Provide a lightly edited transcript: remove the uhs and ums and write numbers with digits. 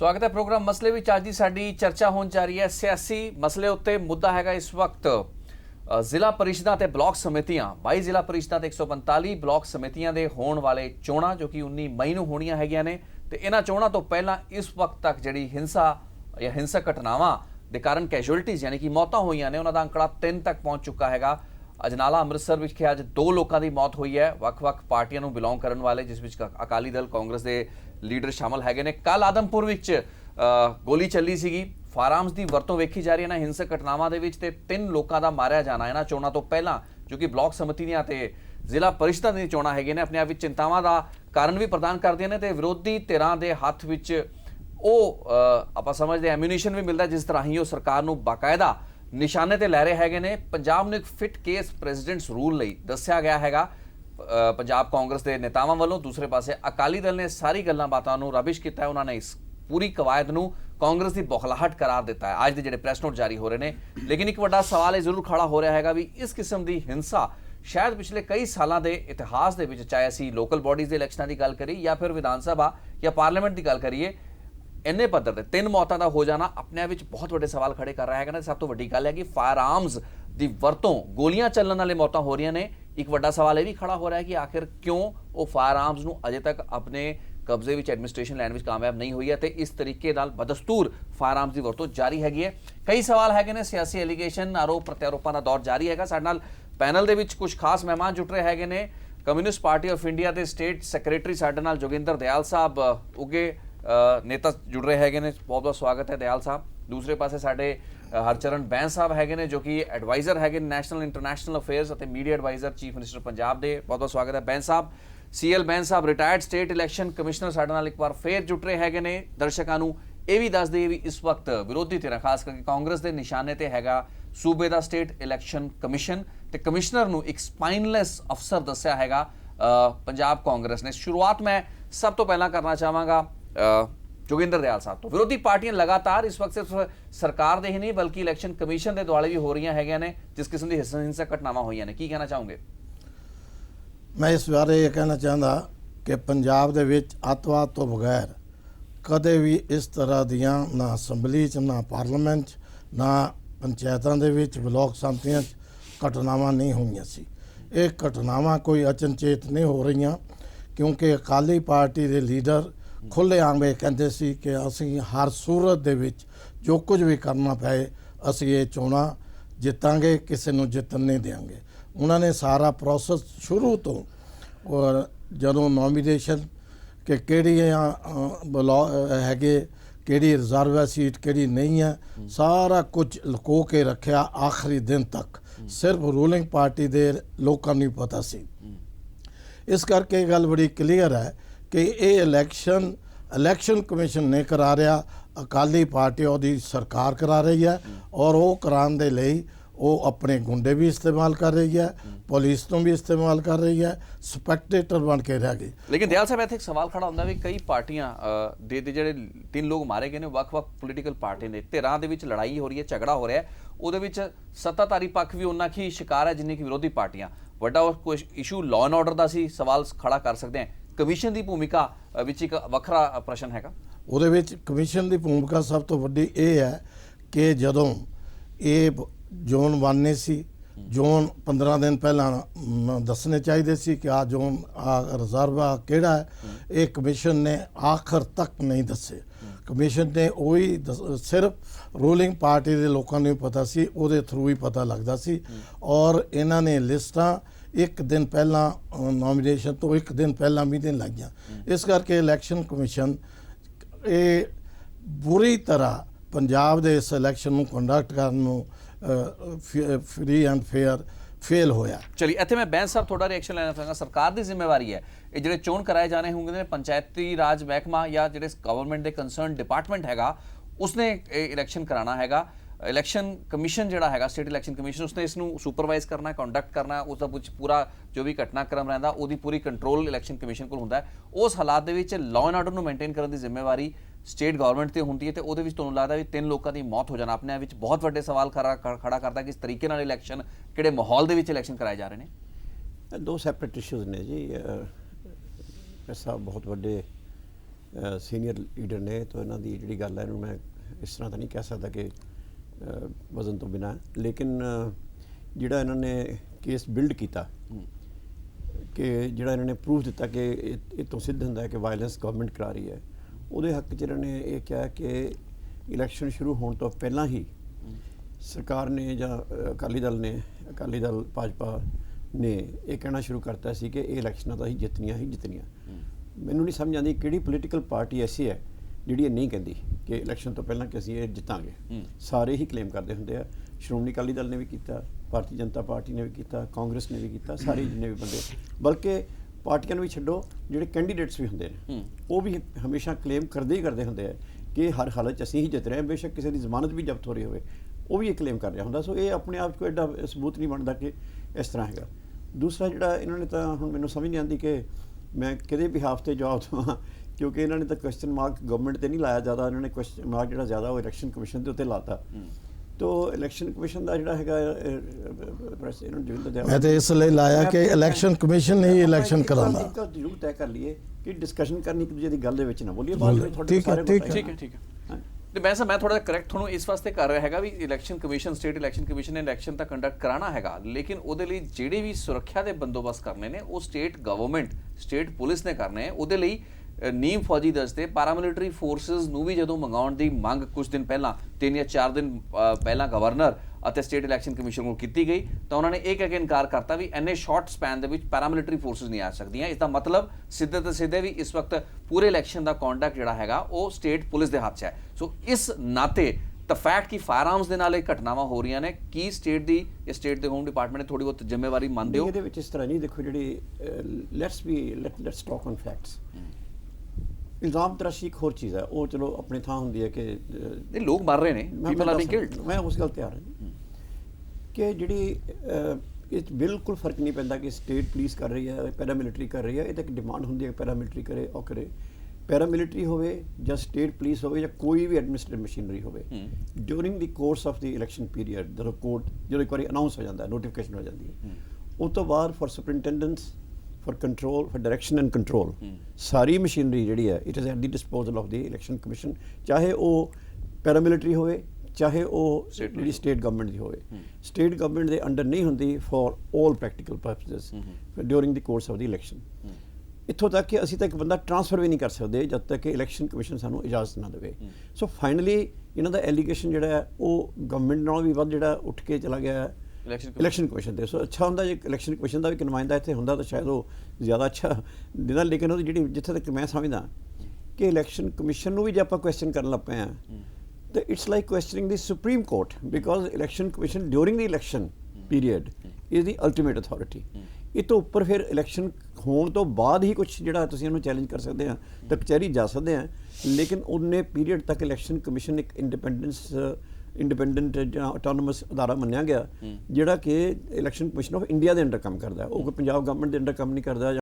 स्वागत है प्रोग्राम मसले विच। अज की साडी चर्चा होने जा रही है सियासी मसले उत्ते। मुद्दा हैगा इस वक्त जिला परिषदां ते ब्लॉक समितियां। 22 जिला परिषदां ते 145 ब्लॉक समितियां दे होण वाले चोणां जो कि 19 मई नूं होणीਆਂ हैगीਆਂ ने ते इन्हां चोणां तो पहलां इस वक्त तक जिहड़ी हिंसा या हिंसक घटनावां दे कारण कैजुअलिटीज़ यानी कि मौतां होईਆਂ ने उन्हां दा अंकड़ा 3 तक पहुंच चुका हैगा। अजनाला अमृतसर विच अज 2 लोगों की मौत हुई है ਵੱਖ-ਵੱਖ पार्टियां नूं बिलोंग करन वाले, जिस विच अकाली दल कांग्रेस के लीडर शामिल हैगे ने। कल आदमपुर विच गोली चली सीगी। फायरआर्म्स की वरतों वेखी जा रही है ना हिंसक घटनावां दे विच ते 3 लोगों का मारिया जाना इन्हां चोणां तो पहलां, जो कि ब्लॉक समिति दियां ते जिला परिषदां दी चोणां हैगे ने, अपने आप विच चिंतावां दा कारण भी प्रदान करदियां ने ते विरोधी धिरां दे हत्थ विच आपां समझदे एम्यूनीशन भी मिलदा, जिस तरह ही वो सरकार नूं बाकायदा निशाने ते लै रहे हैगे ने। पंजाब नूं एक फिट केस प्रेजिडेंट्स रूल लई दस्सिया गया हैगा पंजाब कांग्रेस के नेतावां वालों। दूसरे पासे अकाली दल ने सारी गल्लां बातां नूं रबिश कीता है। उन्होंने इस पूरी कवायद नूं कांग्रेस की बौखलाहट करार दिता है। अज दे जिहड़े प्रैस नोट जारी हो रहे हैं, लेकिन एक वड्डा सवाल यह जरूर खड़ा हो रहा हैगा भी इस किस्म की हिंसा शायद पिछले कई सालों के इतिहास के विच, चाहे असीं लोकल बॉडीज़ के इलैक्शनां की गल करिए या फिर विधान सभा या पार्लीमेंट की गल करिए, इन्ने पद्धर ते 3 मौतों का हो जाना अपने आप में बहुत बड़े सवाल खड़े कर रहा है ना। सब तो वड्डी गल है कि फायर आर्म्स की वरतों गोलियां चलने वाले मौतां हो रही ने। एक वड्डा सवाल यह भी खड़ा हो रहा है कि आखिर क्यों वो फायर आर्म्स नूं अजे तक अपने कब्जे में एडमिनिस्ट्रेशन लैन में कामयाब नहीं हुई है तो इस तरीके नाल बदस्तूर फायर आर्म्स की वरतों जारी हैगी है। कई सवाल हैगे ने, सियासी एलीगेशन आरोप प्रत्यारोपों का दौर जारी हैगा। साडे नाल पैनल दे विच कुछ खास मेहमान जुट रहे हैगे ने। कम्यूनिस्ट पार्टी ऑफ इंडिया के स्टेट सैक्रटरी साडे नाल जोगिंदर दयाल साहब उगे नेता जुड़ रहे हैगे ने, बहुत बहुत स्वागत है दयाल साहब। दूसरे पासे साडे हरचरण बैंस साहब हैगे ने, जो कि एडवाइजर हैगे नैशनल इंटरनैशनल अफेयर्स और media advisor chief minister Punjab दे, बहुत बहुत स्वागत है बैंस साहब। CL बैंस साहब रिटायर्ड स्टेट इलैक्शन कमिश्नर साडे नाल एक बार फिर जुट रहे हैगे ने। दर्शकों नूं ਇਹ ਵੀ ਦੱਸ ਦਈਏ ਵੀ इस वक्त विरोधी धिरां खास करके कांग्रेस के निशाने ते हैगा सूबे का स्टेट इलैक्शन कमिशन ते कमिश्नर नूं एक स्पाइनलैस अफसर दस्सिया हैगा पंजाब कांग्रेस ने। शुरुआत मैं सब तो पहला करना चाहांगा जोगिंदर दयाल साहब तो। विरोधी पार्टियां लगातार इस वक्त सिर्फ सरकार दे ही नहीं बल्कि इलैक्शन कमिशन के दुआले भी हो रही हैगियां ने, जिस किस्म की हिंसक घटनावां होईयां ने, की कहना चाहोगे? मैं इस बारे ये कहना चाहता कि पंजाब दे विच अतवाद तो बगैर कदे भी इस तरह दियां ना असैम्बली च ना पार्लीमेंट ना पंचायतों दे विच ब्लॉक समितियां घटनावां नहीं हुईयां सी। ये घटनावां कोई अचनचेत नहीं हो रही, क्योंकि अकाली पार्टी के लीडर खुलेआम ये कहते सी कि असीं हर सूरत दे विच जो कुछ भी करना पे असीं ये चोणां जितांगे, किसी नूं जितन नहीं देंगे। उन्होंने सारा प्रोसैस शुरू तो और जदों नॉमिनेशन कि किहड़ी ब्लॉक हैगे, किहड़ी रिजर्व है सीट, किहड़ी नहीं है, सारा कुछ लुको के रखा आखिरी दिन तक। सिर्फ रूलिंग पार्टी दे लोकां नूं पता सी। इस करके गल बड़ी क्लीयर है कि ये इलैक्शन कमिशन नहीं करा रहा, अकाली पार्टी उसकी सरकार करा रही है और वो कराने दे लई वो अपने गुंडे भी इस्तेमाल कर रही है, पुलिस तो भी इस्तेमाल कर रही है, स्पैक्टेटर बन के रह गई। लेकिन दयाल साहब इत्थे एक सवाल खड़ा होंदा भी कई पार्टियां दे जिहड़े 3 लोग मारे गए ने ਵੱਖ-ਵੱਖ पोलीटिकल पार्टी ने धिरां दे विच लड़ाई हो रही है, झगड़ा हो रहा है, ਉਹਦੇ ਵਿੱਚ सत्ताधारी पक्ष भी उन्ना ही शिकार है जिन्नी कि विरोधी पार्टियां। ਵੱਡਾ कोई इशू लॉ एंड ऑर्डर का सी सवाल खड़ा कर सकते हैं। कमीशन की भूमिका विच एक वखरा प्रश्न हैगा। ਉਹਦੇ ਵਿੱਚ कमीशन की भूमिका सब तो वड्डी ਇਹ है कि जदों ये जोन बनने सी, जोन 15 दिन पहला दसने चाहिए सी कि आ जोन आ रिजर्व आ किहड़ा है, ये कमीशन ने आखिर तक नहीं दसे। कमीशन ने वही सिर्फ रूलिंग पार्टी के लोगों ने पता सी, उहदे थ्रू ही पता लगता सी। और इन्हां ने लिस्टां एक दिन पहला नॉमिनेशन तो एक दिन पहला मीटिंग लाइयां। इस करके इलैक्शन कमीशन ये बुरी तरह पंजाब दे इस इलैक्शन नूं कंडक्ट करन फ्री एंड फेयर फेल होया। चलिए इत्थे मैं बैंस साहब थोड़ा रिएक्शन लेना चाहूँगा। सरकार की जिम्मेवारी है ये जिहड़े चोण कराए जाने होंगे, पंचायती राज महकमा या जिहड़े गवर्नमेंट के कंसर्न डिपार्टमेंट हैगा उसने इलैक्शन कराना हैगा। इलैक्शन कमीशन जिहड़ा हैगा स्टेट इलैक्शन कमीशन उसने इसनूं सुपरवाइज करना है, कंडक्ट करना है, उसका कुछ पूरा जो भी घटनाक्रम रहिंदा उसकी पूरी कंट्रोल इलैक्शन कमीशन कोल हुंदा है। उस हालात दे विच लॉ एंड ऑर्डर नूं मेनटेन करने की जिम्मेवारी स्टेट गवर्नमेंट ते हुंदी है, तो उहदे विच तुहानूं लगदा भी 3 लोगों की मौत हो जाना अपने आप बहुत वड्डे सवाल खड़ा करता है कि इस तरीके नाल इलैक्शन किहड़े माहौल दे विच इलैक्शन कराए जा रहे हैं। 2 सैपरेट इशूज़ ने जी। साहब बहुत वड्डे ਸੀਨੀਅਰ ਲੀਡਰ ਨੇ, ਤਾਂ ਇਹਨਾਂ ਦੀ ਜਿਹੜੀ ਗੱਲ ਹੈ ਇਹਨੂੰ ਮੈਂ ਇਸ ਤਰ੍ਹਾਂ ਤਾਂ ਨਹੀਂ ਕਹਿ ਸਕਦਾ ਕਿ ਵਜ਼ਨ ਤੋਂ ਬਿਨਾਂ, ਲੇਕਿਨ ਜਿਹੜਾ ਇਹਨਾਂ ਨੇ ਕੇਸ ਬਿਲਡ ਕੀਤਾ ਕਿ ਜਿਹੜਾ ਇਹਨਾਂ ਨੇ ਪ੍ਰੂਫ ਦਿੱਤਾ ਕਿ ਇਹ ਤੋਂ ਸਿੱਧ ਹੁੰਦਾ ਹੈ ਕਿ ਵਾਇਲੈਂਸ ਗਵਰਨਮੈਂਟ ਕਰਾ ਰਹੀ ਹੈ, ਉਹਦੇ ਹੱਕ 'ਚ ਇਹਨਾਂ ਨੇ ਇਹ ਕਿਹਾ ਕਿ ਇਲੈਕਸ਼ਨ ਸ਼ੁਰੂ ਹੋਣ ਤੋਂ ਪਹਿਲਾਂ ਹੀ ਸਰਕਾਰ ਨੇ ਜਾਂ ਅਕਾਲੀ ਦਲ ਭਾਜਪਾ ਨੇ ਇਹ ਕਹਿਣਾ ਸ਼ੁਰੂ ਕਰਤਾ ਸੀ ਕਿ ਇਹ ਇਲੈਕਸ਼ਨਾਂ ਤਾਂ ਹੀ ਜਿੱਤਣੀਆਂ ਹੀ ਜਿੱਤਣੀਆਂ। ਮੈਨੂੰ ਨਹੀਂ ਸਮਝ ਆਉਂਦੀ ਕਿਹੜੀ ਪੋਲੀਟੀਕਲ ਪਾਰਟੀ ਐਸੀ ਹੈ ਜਿਹੜੀ ਇਹ ਨਹੀਂ ਕਹਿੰਦੀ ਕਿ ਇਲੈਕਸ਼ਨ ਤੋਂ ਪਹਿਲਾਂ ਕਿ ਅਸੀਂ ਇਹ ਜਿੱਤਾਂਗੇ। ਸਾਰੇ ਹੀ ਕਲੇਮ ਕਰਦੇ ਹੁੰਦੇ ਆ। ਸ਼੍ਰੋਮਣੀ ਅਕਾਲੀ ਦਲ ਨੇ ਵੀ ਕੀਤਾ, ਭਾਰਤੀ ਜਨਤਾ ਪਾਰਟੀ ਨੇ ਵੀ ਕੀਤਾ, ਕਾਂਗਰਸ ਨੇ ਵੀ ਕੀਤਾ, ਸਾਰੇ ਜਿੰਨੇ ਵੀ ਬੰਦੇ, ਬਲਕਿ ਪਾਰਟੀਆਂ ਨੂੰ ਵੀ ਛੱਡੋ, ਜਿਹੜੇ ਕੈਂਡੀਡੇਟਸ ਵੀ ਹੁੰਦੇ ਨੇ ਉਹ ਵੀ ਹਮੇਸ਼ਾ ਕਲੇਮ ਕਰਦੇ ਹੀ ਕਰਦੇ ਹੁੰਦੇ ਆ ਕਿ ਹਰ ਹਾਲਤ 'ਚ ਅਸੀਂ ਹੀ ਜਿੱਤ ਰਹੇ ਹਾਂ, ਬੇਸ਼ੱਕ ਕਿਸੇ ਦੀ ਜ਼ਮਾਨਤ ਵੀ ਜ਼ਬਤ ਹੋ ਰਹੀ ਹੋਵੇ, ਉਹ ਵੀ ਇਹ ਕਲੇਮ ਕਰ ਰਿਹਾ ਹੁੰਦਾ। ਸੋ ਇਹ ਆਪਣੇ ਆਪ ਕੋਈ ਐਡਾ ਸਬੂਤ ਨਹੀਂ ਬਣਦਾ ਕਿ ਇਸ ਤਰ੍ਹਾਂ ਹੈਗਾ। ਦੂਸਰਾ ਜਿਹੜਾ ਇਹਨਾਂ ਨੇ ਤਾਂ ਹੁਣ ਮੈਨੂੰ ਸਮਝ ਨਹੀਂ ਆਉਂਦੀ ਕਿ ਮੈਂ ਕਿਹਦੇ ਬਿਹਾਫ 'ਤੇ ਜਵਾਬ ਦੇਵਾਂ, ਕਿਉਂਕਿ ਇਹਨਾਂ ਨੇ ਤਾਂ ਕੁਐਸਚਨ ਮਾਰਕ ਗਵਰਨਮੈਂਟ 'ਤੇ ਨਹੀਂ ਲਾਇਆ ਜ਼ਿਆਦਾ, ਇਹਨਾਂ ਨੇ ਕੁਐਸਚਨ ਮਾਰਕ ਜਿਹੜਾ ਜ਼ਿਆਦਾ ਉਹ ਇਲੈਕਸ਼ਨ ਕਮਿਸ਼ਨ ਦੇ ਉੱਤੇ ਲਾਤਾ। ਤੋ ਇਲੈਕਸ਼ਨ ਕਮਿਸ਼ਨ ਦਾ ਜਿਹੜਾ ਹੈਗਾ ਪ੍ਰੈਸ ਇਹਨਾਂ ਨੂੰ ਮੈਂ ਤੇ ਇਸ ਲਈ ਲਾਇਆ ਕਿ ਇਲੈਕਸ਼ਨ ਕਮਿਸ਼ਨ ਹੀ ਇਲੈਕਸ਼ਨ ਕਰਾਉਂਦਾ। ਜ਼ਰੂਰ ਤੈਅ ਕਰ ਲਈਏ ਕਿ ਡਿਸਕਸ਼ਨ ਕਰਨੀ ਇੱਕ ਦੂਜੇ ਦੀ ਗੱਲ ਦੇ ਵਿੱਚ ਨਾ ਬੋਲੀਏ, ਬਾਅਦ ਵਿੱਚ ਤੁਹਾਡੇ ਸਾਰੇ ਠੀਕ ਹੈ। ਤੇ ਮੈਂ ਥੋੜਾ ਜਿਹਾ ਕਰੈਕਟ ਤੁਹਾਨੂੰ ਇਸ ਵਾਸਤੇ ਕਰ ਰਿਹਾ ਹੈਗਾ ਵੀ election commission, state election commission ਨੇ ਇਲੈਕਸ਼ਨ ਤਾਂ ਕੰਡਕਟ ਕਰਾਣਾ ਹੈਗਾ, ਲੇਕਿਨ ਉਹਦੇ ਲਈ ਜਿਹੜੇ ਵੀ ਸੁਰੱਖਿਆ ਦੇ ਬੰਦੋਬਸਤ ਕਰਨੇ ਨੇ ਉਹ ਸਟੇਟ ਗਵਰਨਮੈਂਟ, ਸਟੇਟ ਪੁਲਿਸ ਨੇ ਕਰਨੇ। ਉਹਦੇ ਲਈ ਨੀਮ ਫੌਜੀ ਦਸਤੇ, ਪੈਰਾਮਿਲਟਰੀ ਫੋਰਸਿਸ ਨੂੰ ਵੀ ਜਦੋਂ ਮੰਗਾਉਣ ਦੀ ਮੰਗ ਕੁਝ ਦਿਨ ਪਹਿਲਾਂ 3 ਜਾਂ 4 ਦਿਨ ਪਹਿਲਾਂ ਗਵਰਨਰ ਅਤੇ ਸਟੇਟ ਇਲੈਕਸ਼ਨ ਕਮਿਸ਼ਨ ਕੋਲ ਕੀਤੀ ਗਈ ਤਾਂ ਉਹਨਾਂ ਨੇ ਇਹ ਕਹਿ ਕੇ ਇਨਕਾਰ ਕਰਤਾ ਵੀ ਇੰਨੇ ਸ਼ਾਰਟ ਸਪੈਨ ਦੇ ਵਿੱਚ ਪੈਰਾਮਿਲਟਰੀ ਫੋਰਸਿਸ ਨਹੀਂ ਆ ਸਕਦੀਆਂ। ਇਸ ਦਾ ਮਤਲਬ ਸਿੱਧੇ ਤੋਂ ਸਿੱਧੇ ਵੀ ਇਸ ਵਕਤ ਪੂਰੇ ਇਲੈਕਸ਼ਨ ਦਾ ਕੰਡਕਟ ਜਿਹੜਾ ਹੈਗਾ ਉਹ ਸਟੇਟ ਪੁਲਿਸ ਦੇ ਹੱਥ 'ਚ ਹੈ। ਸੋ ਇਸ ਨਾਤੇ ਤਾਂ ਫੈਕਟ ਕਿ ਫਾਇਰ ਆਰਮਸ ਦੇ ਨਾਲ ਇਹ ਘਟਨਾਵਾਂ ਹੋ ਰਹੀਆਂ ਨੇ, ਕੀ ਸਟੇਟ ਦੇ ਹੋਮ ਡਿਪਾਰਟਮੈਂਟ ਨੇ ਥੋੜੀ ਬਹੁਤ ਜ਼ਿੰਮੇਵਾਰੀ ਮੰਨਦੇ ਹੋ? ਇਹਦੇ ਵਿੱਚ ਇਸ ਤਰ੍ਹਾਂ ਨਹੀਂ, ਦੇਖੋ ਜਿਹੜੀ ਲੈਟਸ ਟਾਕ ਔਨ ਫੈਕਟਸ। ਇਲਜ਼ਾਮ ਤਰਾਸ਼ੀ ਇੱਕ ਹੋਰ ਚੀਜ਼ ਹੈ, ਉਹ ਚਲੋ ਆਪਣੀ ਥਾਂ ਹੁੰਦੀ ਹੈ ਕਿ ਇਹ ਲੋਕ ਮਰ ਰਹੇ ਨੇ, ਪੀਪਲ ਆਰ ਬੀਇੰਗ ਕਿਲਡ। ਮੈਂ ਉਸ ਗੱਲ ਤੇ ਆ ਰਿਹਾ ਕਿ ਜਿਹੜੀ ਇਹ ਬਿਲਕੁਲ ਫਰਕ ਨਹੀਂ ਪੈਂਦਾ ਕਿ ਸਟੇਟ ਪੁਲਿਸ ਕਰ ਰਹੀ ਹੈ, ਪੈਰਾਮਿਲਟਰੀ ਕਰ ਰਹੀ ਹੈ। ਇਹ ਤਾਂ ਇੱਕ ਡਿਮਾਂਡ ਹੁੰਦੀ ਹੈ ਪੈਰਾਮਿਲਟਰੀ ਕਰੇ ਉਹ ਕਰੇ, ਪੈਰਾਮਿਲਟਰੀ ਹੋਵੇ ਜਾਂ ਸਟੇਟ ਪੁਲਿਸ ਹੋਵੇ ਜਾਂ ਕੋਈ ਵੀ ਐਡਮਿਨਿਸਟ੍ਰੇਟਿਵ ਮਸ਼ੀਨਰੀ ਹੋਵੇ, during the course of the election period ਜਦੋਂ ਇੱਕ ਵਾਰੀ ਅਨਾਊਂਸ ਹੋ ਜਾਂਦਾ, ਨੋਟੀਫਿਕੇਸ਼ਨ ਹੋ ਜਾਂਦੀ ਹੈ, ਉਸ ਤੋਂ ਬਾਅਦ for superintendents, for control, for direction and control, ਸਾਰੀ ਮਸ਼ੀਨਰੀ ਜਿਹੜੀ ਹੈ it is at the disposal of the election commission, ਚਾਹੇ ਉਹ ਪੈਰਾਮਿਲਟਰੀ ਹੋਵੇ ਚਾਹੇ ਉਹ ਜਿਹੜੀ ਸਟੇਟ ਗਵਰਨਮੈਂਟ ਦੀ ਹੋਵੇ। ਸਟੇਟ ਗਵਰਨਮੈਂਟ ਦੇ ਅੰਡਰ ਨਹੀਂ ਹੁੰਦੀ for all practical purposes during the course of the election. ਇੱਥੋਂ ਤੱਕ ਕਿ ਅਸੀਂ ਤਾਂ ਇੱਕ ਬੰਦਾ ਟ੍ਰਾਂਸਫਰ ਵੀ ਨਹੀਂ ਕਰ ਸਕਦੇ ਜਦ ਤੱਕ ਕਿ ਇਲੈਕਸ਼ਨ ਕਮਿਸ਼ਨ ਸਾਨੂੰ ਇਜਾਜ਼ਤ ਨਾ ਦੇਵੇ। ਸੋ ਫਾਈਨਲੀ ਇਹਨਾਂ ਦਾ ਐਲੀਗੇਸ਼ਨ ਜਿਹੜਾ ਹੈ ਉਹ ਗਵਰਨਮੈਂਟ ਨਾਲੋਂ ਵੀ ਵੱਧ ਜਿਹੜਾ ਉੱਠ ਕੇ ਚਲਾ ਗਿਆ ਹੈ ਇਲੈਕਸ਼ਨ ਕਮਿਸ਼ਨ ਦੇ। ਸੋ ਅੱਛਾ ਹੁੰਦਾ ਜੇ ਇਲੈਕਸ਼ਨ ਕਮਿਸ਼ਨ ਦਾ ਵੀ ਇੱਕ ਨੁਮਾਇੰਦਾ ਇੱਥੇ ਹੁੰਦਾ ਤਾਂ ਸ਼ਾਇਦ ਉਹ ਜ਼ਿਆਦਾ ਅੱਛਾ ਦਿੰਦਾ, ਲੇਕਿਨ ਉਹਦੀ ਜਿਹੜੀ ਜਿੱਥੇ ਤੱਕ ਮੈਂ ਸਮਝਦਾ ਕਿ ਇਲੈਕਸ਼ਨ ਕਮਿਸ਼ਨ ਨੂੰ ਵੀ ਜੇ ਆਪਾਂ ਕੁਐਸਚਨ ਕਰਨ ਲੱਗ ਪਏ ਹਾਂ ਤਾਂ it's like questioning the supreme court, because election commission during the election period is the ultimate authority. ਇਹ ਤੋਂ ਉੱਪਰ ਫਿਰ ਇਲੈਕਸ਼ਨ ਹੋਣ ਤੋਂ ਬਾਅਦ ਹੀ ਕੁਝ ਜਿਹੜਾ ਤੁਸੀਂ ਉਹਨੂੰ ਚੈਲੰਜ ਕਰ ਸਕਦੇ ਆ ਤਾਂ ਕਚਹਿਰੀ ਜਾ ਸਕਦੇ ਆ, ਲੇਕਿਨ ਉਹਨੇ ਪੀਰੀਅਡ ਤੱਕ ਇਲੈਕਸ਼ਨ ਕਮਿਸ਼ਨ ਇੱਕ ਇੰਡੀਪੈਂਡੈਂਟ ਜਾਂ ਆਟੋਨੋਮਸ ਅਦਾਰਾ ਮੰਨਿਆ ਗਿਆ ਜਿਹੜਾ ਕਿ ਇਲੈਕਸ਼ਨ ਕਮਿਸ਼ਨ ਆਫ ਇੰਡੀਆ ਦੇ ਅੰਡਰ ਕੰਮ ਕਰਦਾ। ਉਹ ਕੋਈ ਪੰਜਾਬ ਗਵਰਨਮੈਂਟ ਦੇ ਅੰਡਰ ਕੰਮ ਨਹੀਂ ਕਰਦਾ।